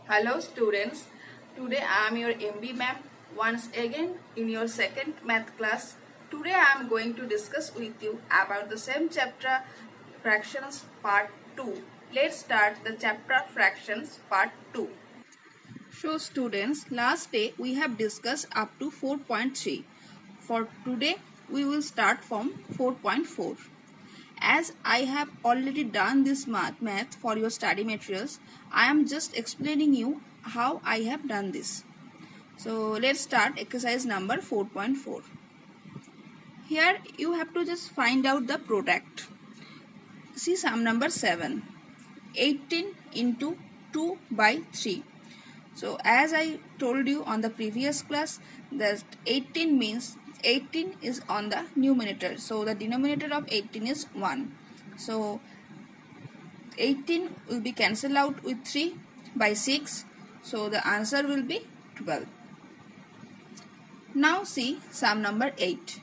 Hello students, today I am your MB ma'am once again in your second math class. Today I am going to discuss with you about the same chapter fractions part 2. Let's start the chapter fractions part 2. So students, last day we have discussed up to 4.3. For today we will start from 4.4. As I have already done this math for your study materials, I am just explaining you how I have done this. So let's start exercise number 4.4. Here you have to just find out the product. See sum number 7. 18 into 2 by 3. So as I told you on the previous class, that 18 means 18 is on the numerator. So the denominator of 18 is 1. So 18 will be cancelled out with 3 by 6. So the answer will be 12. Now see sum number 8.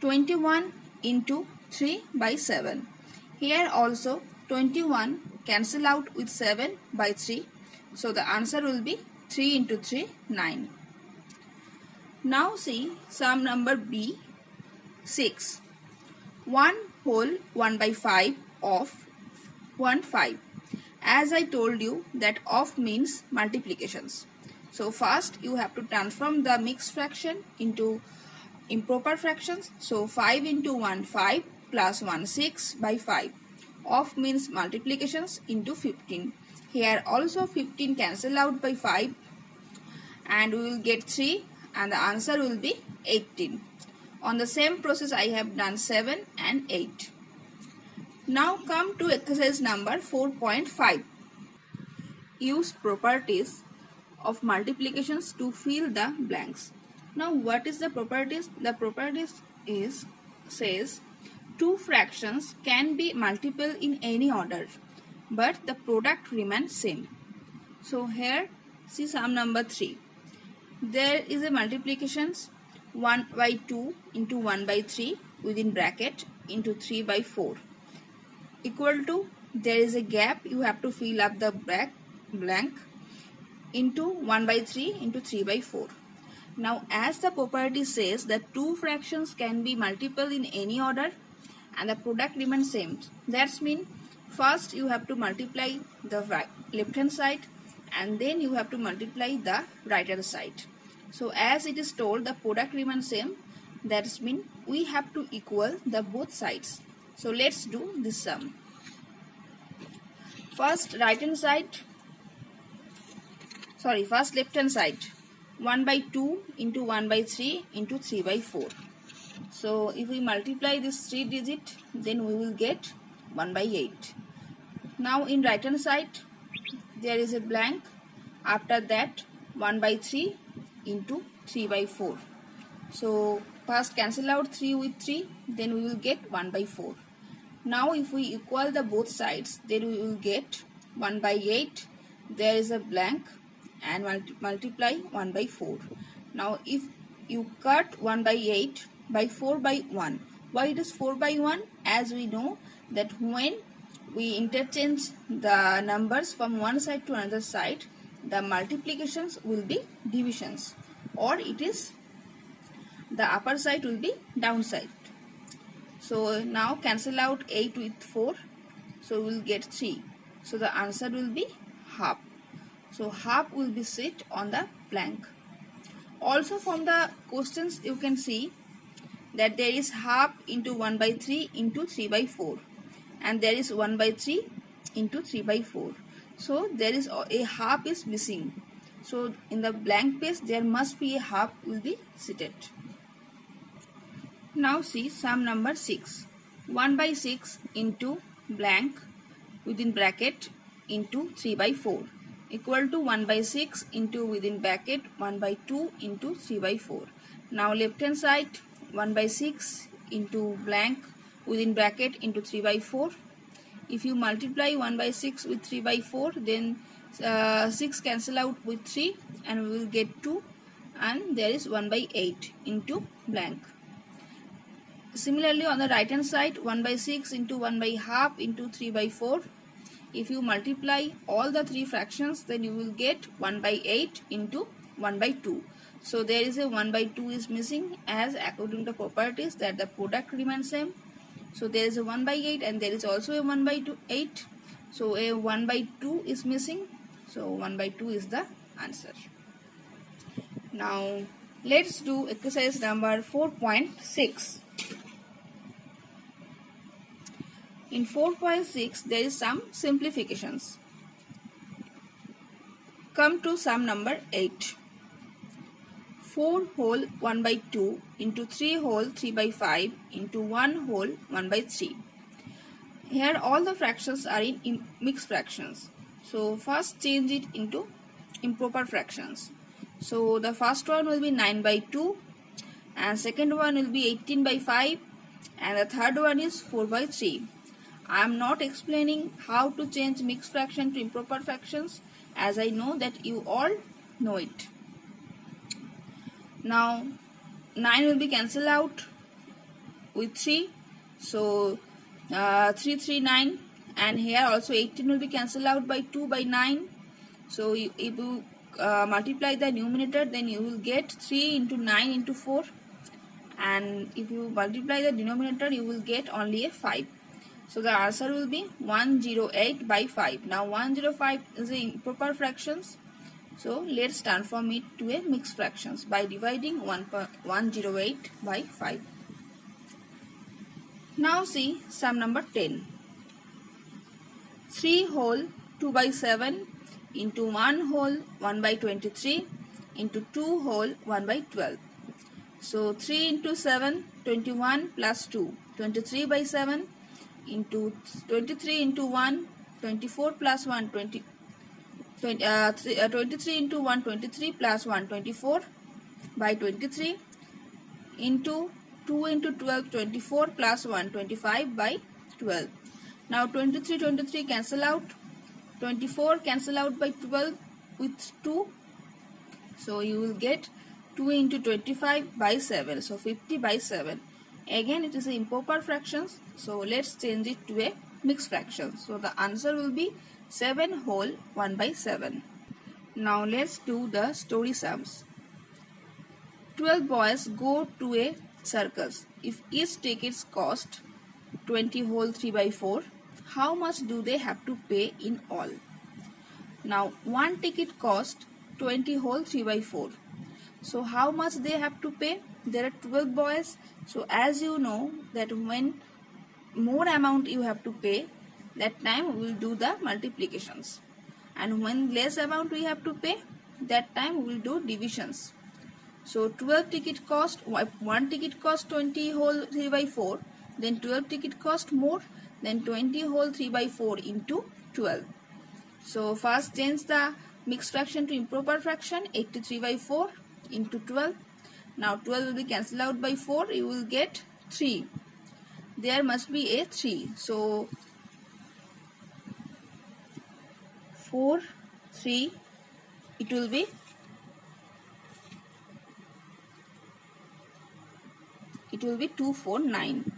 21 into 3 by 7. Here also 21 cancel out with 7 by 3. So the answer will be 3 into 3, 9. Now see sum number B, 6. 1 whole 1 by 5 of 1 5. As I told you that of means multiplications. So first you have to transform the mixed fraction into improper fractions. So 5 into 1 5 plus 1 6 by 5. Of means multiplications into 15. Here also 15 cancel out by 5 and we will get 3 and the answer will be 18. On the same process I have done 7 and 8. Now come to exercise number 4.5. Use properties of multiplications to fill the blanks. Now what is the properties? The properties says two fractions can be multiple in any order, but the product remains same. So here see sum number 3. There is a multiplications 1 by 2 into 1 by 3 within bracket into 3 by 4 equal to, there is a gap, you have to fill up the blank into 1 by 3 into 3 by 4. Now as the property says that two fractions can be multiple in any order and the product remains same. That's mean first you have to multiply the left hand side and then you have to multiply the right hand side. So as it is told the product remains same, that's mean we have to equal the both sides. So let's do this sum. First left hand side 1 by 2 into 1 by 3 into 3 by 4. So if we multiply this 3 digit, then we will get 1 by 8. Now in right hand side there is a blank, after that 1 by 3 into 3 by 4. So first cancel out 3 with 3, then we will get 1 by 4. Now if we equal the both sides, then we will get 1 by 8, there is a blank and multiply 1 by 4. Now if you cut 1 by 8 by 4 by 1, why it is 4 by 1? As we know that when we interchange the numbers from one side to another side, the multiplications will be divisions, or it is the upper side will be downside. So now cancel out 8 with 4, so we will get 3. So the answer will be half. So half will be sit on the blank. Also from the questions you can see that there is half into 1 by 3 into 3 by 4 and there is 1 by 3 into 3 by 4. So there is a half is missing. So in the blank page there must be a half will be seated. Now see sum number 6. 1 by 6 into blank within bracket into 3 by 4 equal to 1 by 6 into within bracket 1 by 2 into 3 by 4. Now left hand side 1 by 6 into blank within bracket into 3 by 4. If you multiply 1 by 6 with 3 by 4, then 6 cancel out with 3 and we will get 2 and there is 1 by 8 into blank. Similarly on the right hand side 1 by 6 into 1 by half into 3 by 4 if you multiply all the three fractions, then you will get 1 by 8 into 1 by 2. So there is a 1 by 2 is missing, as according to properties that the product remains same. So there is a 1 by 8 and there is also a 1 by 8. So a 1 by 2 is missing. So 1 by 2 is the answer. Now let's do exercise number 4.6. In 4.6 there is some simplifications. Come to sum number 8. 4 whole 1 by 2 into 3 whole 3 by 5 into 1 whole 1 by 3. Here all the fractions are in mixed fractions. So first change it into improper fractions. So the first one will be 9 by 2 and second one will be 18 by 5 and the third one is 4 by 3. I am not explaining how to change mixed fraction to improper fractions, as I know that you all know it. Now 9 will be cancelled out with 3, so 3 3 9, and here also 18 will be cancelled out by 2 by 9. So if you multiply the numerator, then you will get 3 into 9 into 4, and if you multiply the denominator you will get only a 5. So the answer will be 108 by 5. Now 105 is a improper fractions. So let's transform it to a mixed fractions by dividing 108 by 5. Now see sum number 10. 3 whole 2 by 7 into 1 whole 1 by 23 into 2 whole 1 by 12. So 3 into 7, 21 plus 2, 23 by 7 into 23 into 1, 24 plus 1, 23 into 1, 23 plus 1, 24 by 23 into 2 into 12, 24 plus 1, 25 by 12. Now 23 cancel out, 24 cancel out by 12 with 2. So you will get 2 into 25 by 7. So 50 by 7. Again it is improper fractions. So let's change it to a mixed fraction. So the answer will be 7 whole 1 by 7. Now let's do the story sums. 12 boys go to a circus. If each tickets cost 20 whole 3 by 4, how much do they have to pay in all? Now one ticket cost 20 whole 3 by 4. So how much they have to pay? There are 12 boys. So as you know that when more amount you have to pay, that time we will do the multiplications. And when less amount we have to pay, that time we will do divisions. So 12 ticket cost, one ticket cost 20 whole 3 by 4, then 12 ticket cost more, then 20 whole 3 by 4 into 12. So first change the mixed fraction to improper fraction, 83 by 4 into 12. Now 12 will be cancelled out by 4, you will get 3. There must be a 3. So 4, 3, it will be 249.